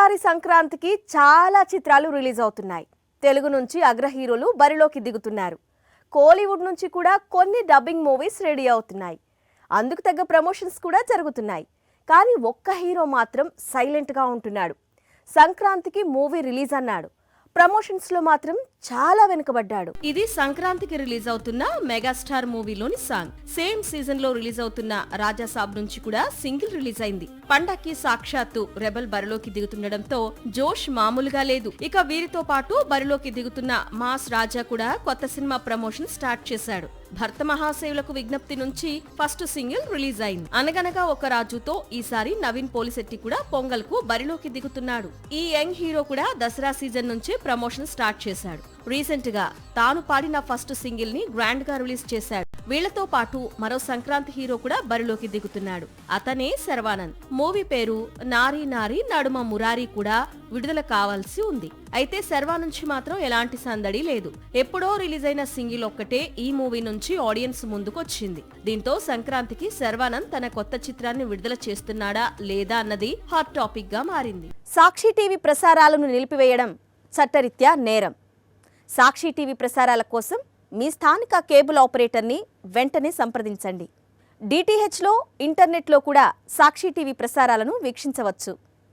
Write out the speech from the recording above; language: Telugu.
ఈసారి సంక్రాంతికి చాలా చిత్రాలు రిలీజ్ అవుతున్నాయి. తెలుగు నుంచి అగ్ర హీరోలు బరిలోకి దిగుతున్నారు. కోలీవుడ్ నుంచి కూడా కొన్ని డబ్బింగ్ మూవీస్ రెడీ అవుతున్నాయి. అందుకు తగ్గ ప్రమోషన్స్ కూడా జరుగుతున్నాయి. కానీ ఒక్క హీరో మాత్రం సైలెంట్గా ఉంటున్నాడు. సంక్రాంతికి మూవీ రిలీజ్ అన్నాడు. ప్రమోషన్స్ లో మాత్రం చాలా వెనుకబడ్డాడు. ఇది సంక్రాంతికి రిలీజ్ అవుతున్న మెగాస్టార్ మూవీలోని సాంగ్. సేమ్ సీజన్ లో రిలీజ్ అవుతున్న రాజా సాబ్ నుంచి కూడా సింగిల్ రిలీజ్ అయింది. పండక్కి సాక్షాత్తు రెబల్ బరిలోకి దిగుతుండడంతో జోష్ మామూలుగా లేదు. ఇక వీరితో పాటు బరిలోకి దిగుతున్న మాస్ రాజా కూడా కొత్త సినిమా ప్రమోషన్ స్టార్ట్ చేశాడు. భర్త మహాశయులకు విజ్ఞప్తి నుంచి ఫస్ట్ సింగిల్ రిలీజ్ అయింది. అనగనగా ఒక రాజుతో ఈసారి నవీన్ పోలిశెట్టి కూడా పొంగల్ కు బరిలోకి దిగుతున్నాడు. ఈ యంగ్ హీరో కూడా దసరా సీజన్ నుంచి ప్రమోషన్ స్టార్ట్ చేశాడు. రీసెంట్ గా తాను పాడిన ఫస్ట్ సింగిల్ ని గ్రాండ్ గా రిలీజ్ చేశాడు. వీళ్లతో పాటు మరో సంక్రాంతి హీరో కూడా బరిలోకి దిగుతున్నాడు. అతనే శర్వానంద్. మూవీ పేరు నారీ నారీ నడుమ మురారి కూడా విడుదల కావాల్సి ఉంది. అయితే శర్వా నుంచి మాత్రం ఎలాంటి సందడి లేదు. ఎప్పుడో రిలీజ్ అయిన సింగిల్ ఒక్కటే ఈ మూవీ నుంచి ఆడియన్స్ ముందుకు వచ్చింది. దీంతో సంక్రాంతికి శర్వానంద్ తన కొత్త చిత్రాన్ని విడుదల చేస్తున్నాడా లేదా అన్నది హాట్ టాపిక్ గా మారింది. సాక్షి టీవీ ప్రసారాలను నిలిపివేయడం చట్టరీత్యా నేరం. సాక్షి టీవీ ప్రసారాల కోసం మీ స్థానిక కేబుల్ ఆపరేటర్ని వెంటనే సంప్రదించండి. డిటిహెచ్లో, ఇంటర్నెట్లో కూడా సాక్షి టీవీ ప్రసారాలను వీక్షించవచ్చు.